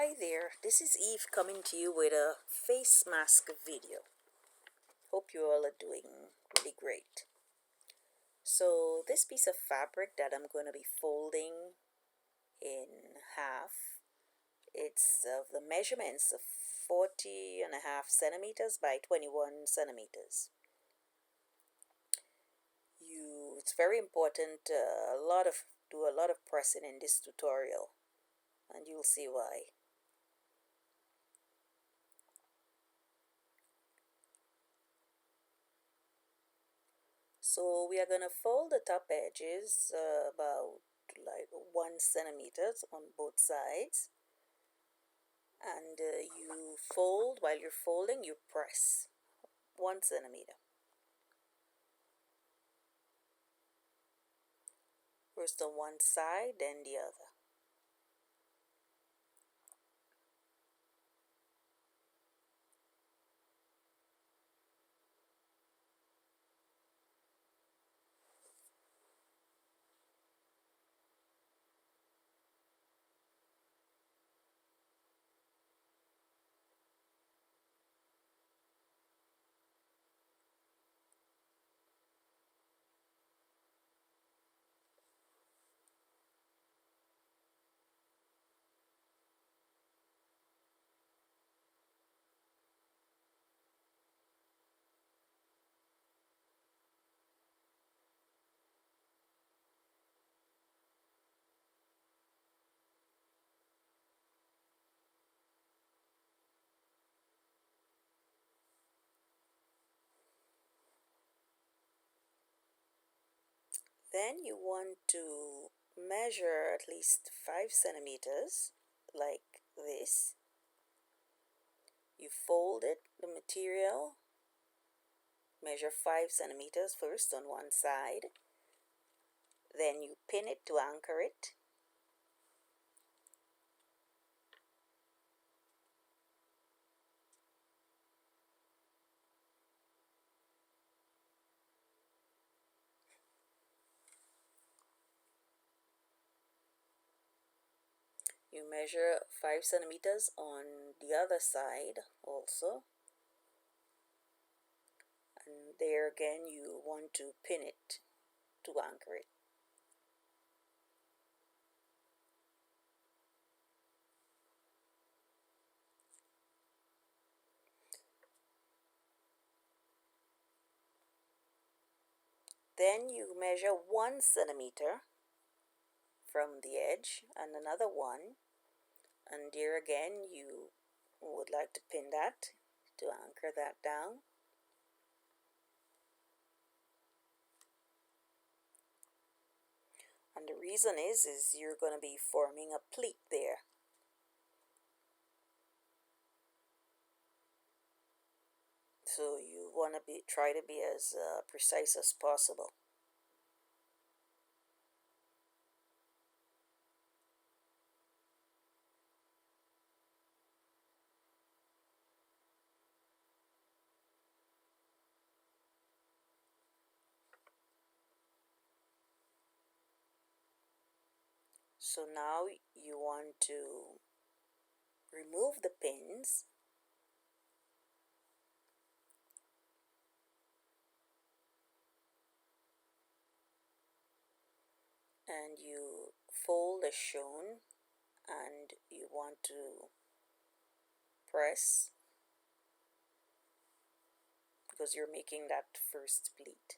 Hi there, this is Eve coming to you with a face mask video. Hope you all are doing really great. So this piece of fabric that I'm going to be folding in half, it's of the measurements of 40.5 centimeters by 21 centimeters. It's very important, do a lot of pressing in this tutorial, and you'll see why. So we are going to fold the top edges about like 1 centimeters on both sides, and you fold. While you're folding, you press 1 centimeter. First on one side, then the other. Then you want to measure at least 5 centimeters, like this. You fold it, the material, measure 5 centimeters first on one side, then you pin it to anchor it. You measure 5 centimeters on the other side also, and there again you want to pin it to anchor it. Then you measure 1 centimeter from the edge and another one, and there again you would like to pin that to anchor that down. And the reason is you're going to be forming a pleat there. So you want to try to be as precise as possible. So now you want to remove the pins and you fold as shown, and you want to press because you're making that first pleat,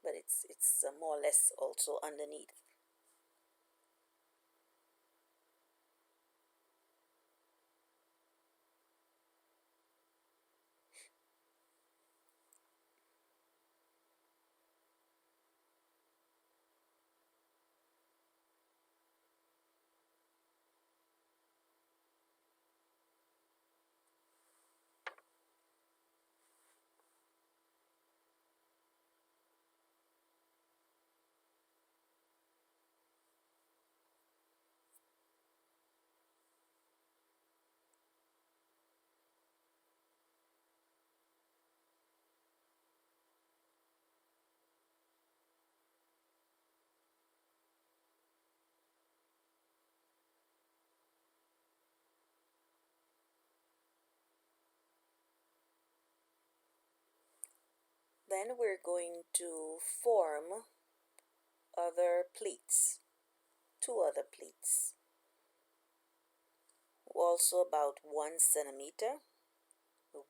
but it's more or less also underneath. then we're going to form other pleats, two other pleats, also about 1 centimeter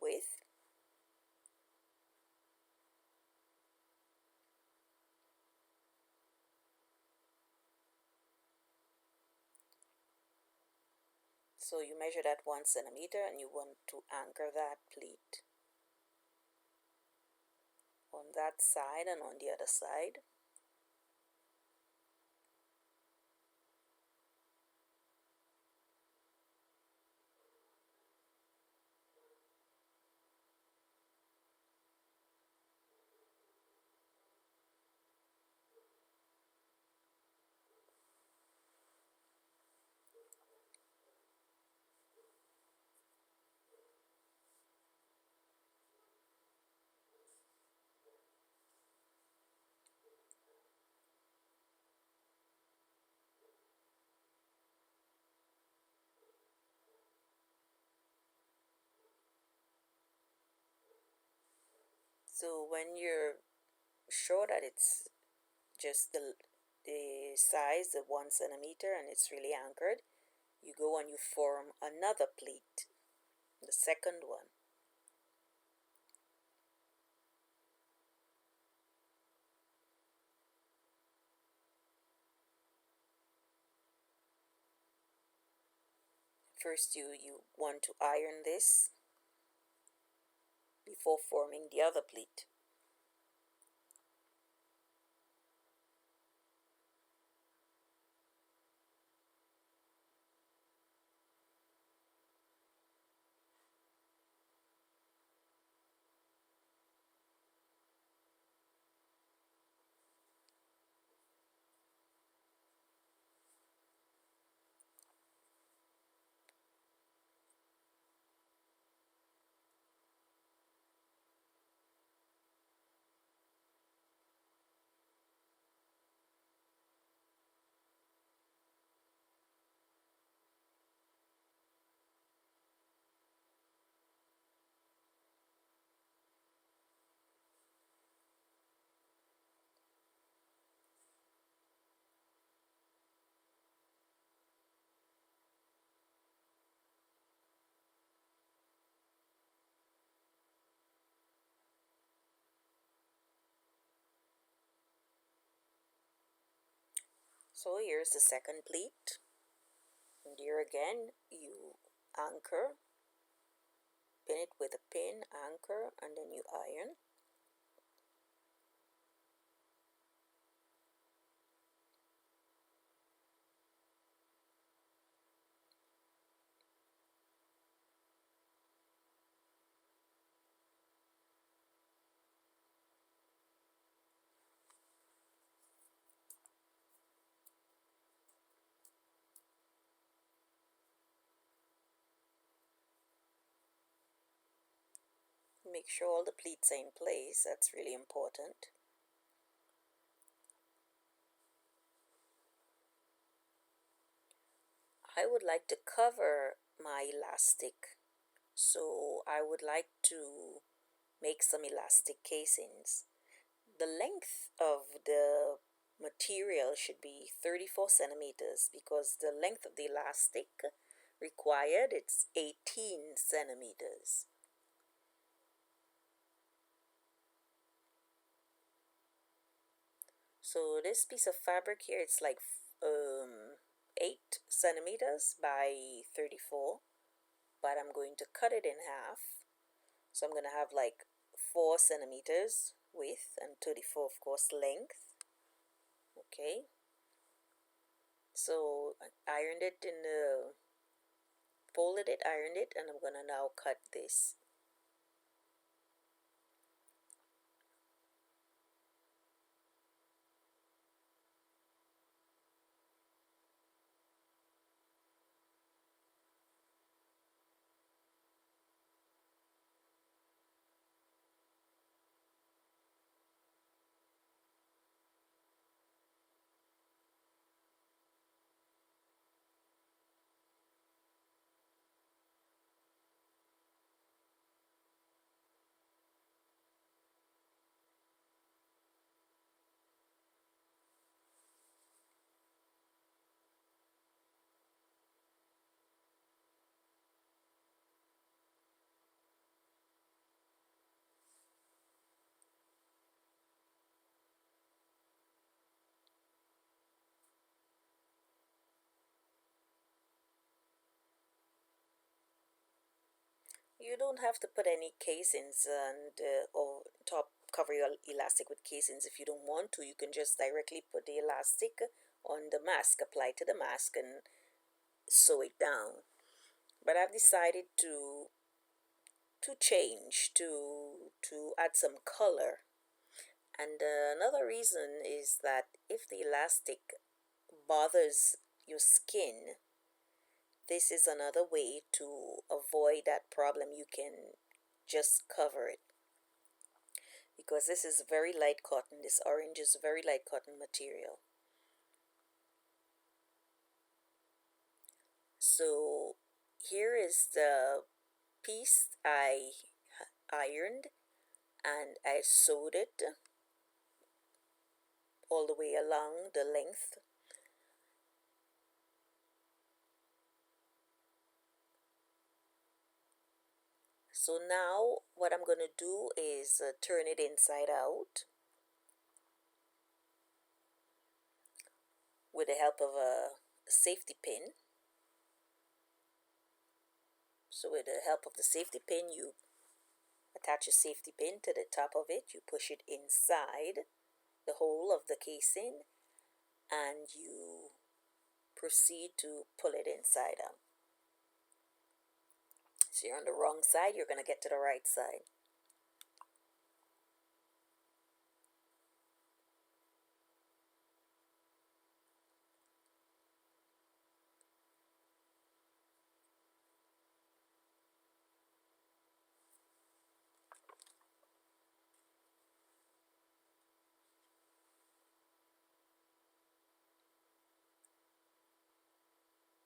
width. So you measure that 1 centimeter and you want to anchor that pleat on that side and on the other side. So when you're sure that it's just the size of 1 centimeter and it's really anchored, you go and you form another pleat, the second one. First you want to iron this before forming the other pleat. So here's the second pleat, and here again you anchor, pin it with a pin, anchor, and then you iron. Make sure all the pleats are in place, that's really important. I would like to cover my elastic, so I would like to make some elastic casings. The length of the material should be 34 centimeters because the length of the elastic required it's 18 centimeters. So this piece of fabric here, it's like 8 centimeters by 34, but I'm going to cut it in half. So I'm going to have like 4 centimeters width and 34 of course length. Okay, so I ironed it in the, folded it, ironed it, and I'm going to now cut this. you don't have to put any casings and or top cover your elastic with casings if you don't want to. You can just directly put the elastic on the mask, apply to the mask, and sew it down. But I've decided to change to add some color. And another reason is that if the elastic bothers your skin, this is another way to avoid that problem. You can just cover it, because this is very light cotton. This orange is very light cotton material. So here is the piece I ironed, and I sewed it all the way along the length. So now what I'm going to do is turn it inside out with the help of a safety pin. So with the help of the safety pin, you attach a safety pin to the top of it, you push it inside the hole of the casing, and you proceed to pull it inside out. So you're on the wrong side, you're going to get to the right side.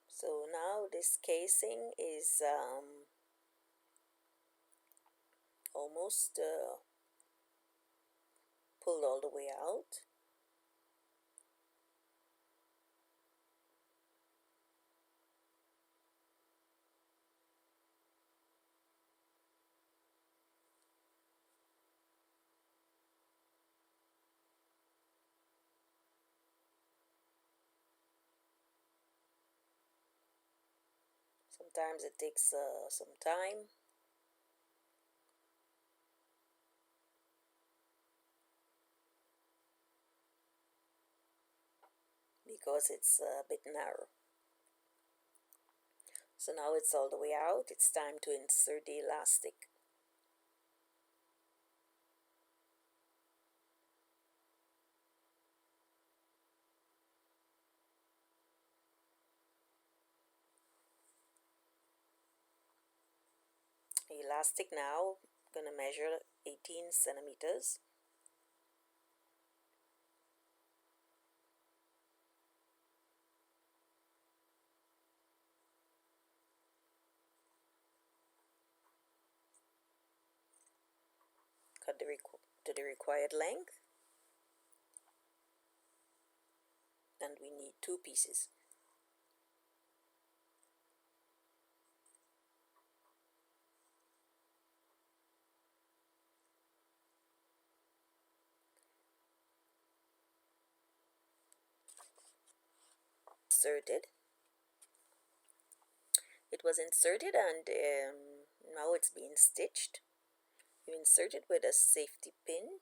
So now this casing is almost pulled all the way out. Sometimes it takes some time. Because it's a bit narrow. So now it's all the way out. It's time to insert the elastic. The elastic now gonna measure 18 centimeters. Cut to the required length, and we need 2 pieces. Inserted. It was inserted, and now it's being stitched. You insert it with a safety pin,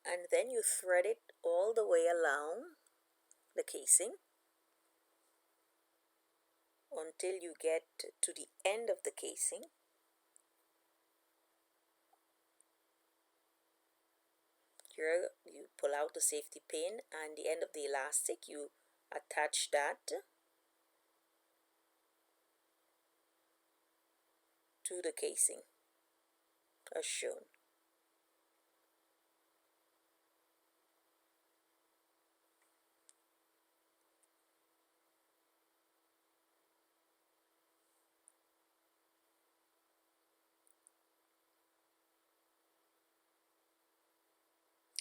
and then you thread it all the way along the casing until you get to the end of the casing. Here you pull out the safety pin, and the end of the elastic, you attach that to the casing as shown.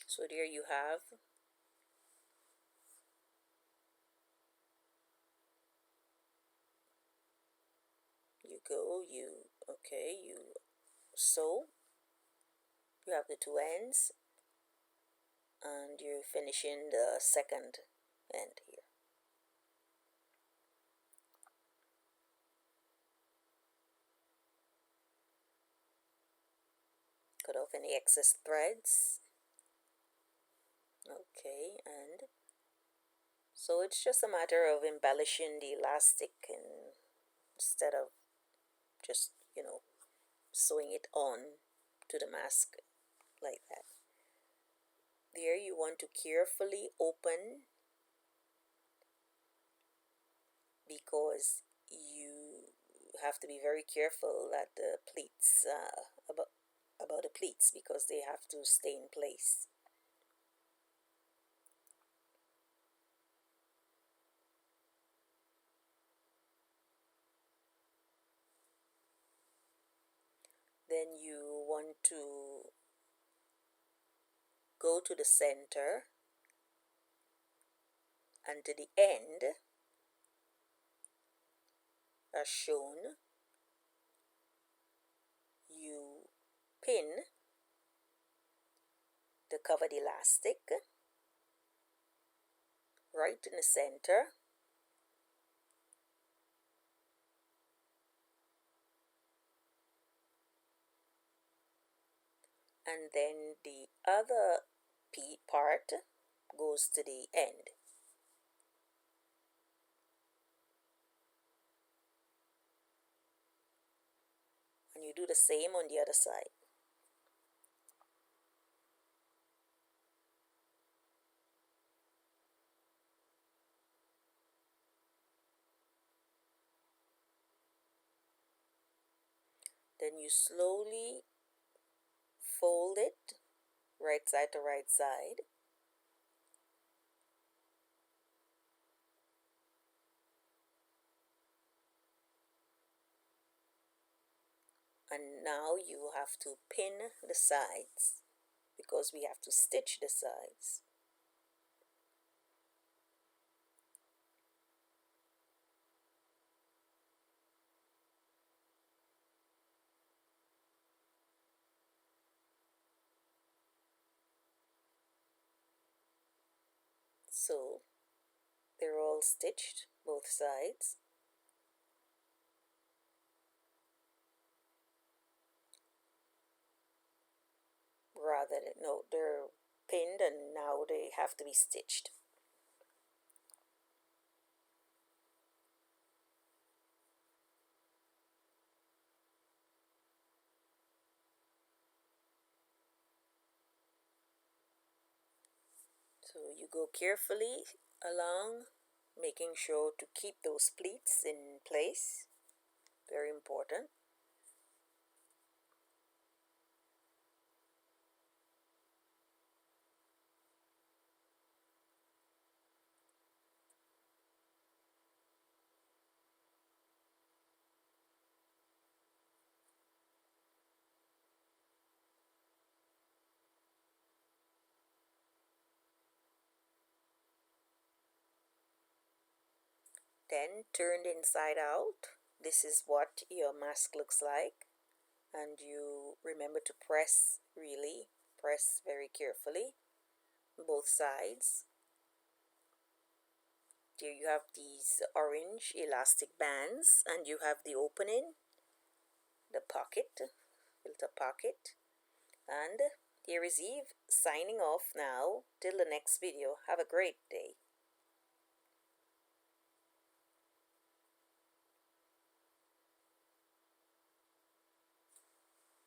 So there you have you sew, you have the 2 ends, and you're finishing the second end here. cut off any excess threads. Okay, and so it's just a matter of embellishing the elastic, and instead of just, sewing it on to the mask like that. There you want to carefully open, because you have to be very careful that the pleats, about the pleats, because they have to stay in place. Then you want to go to the center and to the end as shown. You pin the covered elastic right in the center, and then the other part goes to the end. And you do the same on the other side. Then you slowly fold it right side to right side. And now you have to pin the sides, because we have to stitch the sides. So they're all stitched, both sides. Rather than, no, they're pinned and now they have to be stitched. So you go carefully along, making sure to keep those pleats in place. Very important. Then turned inside out. This is what your mask looks like. And you remember to press, really press very carefully, both sides. Here you have these orange elastic bands, and you have the opening, the pocket, filter pocket. And here is Eve signing off now. Till the next video. Have a great day.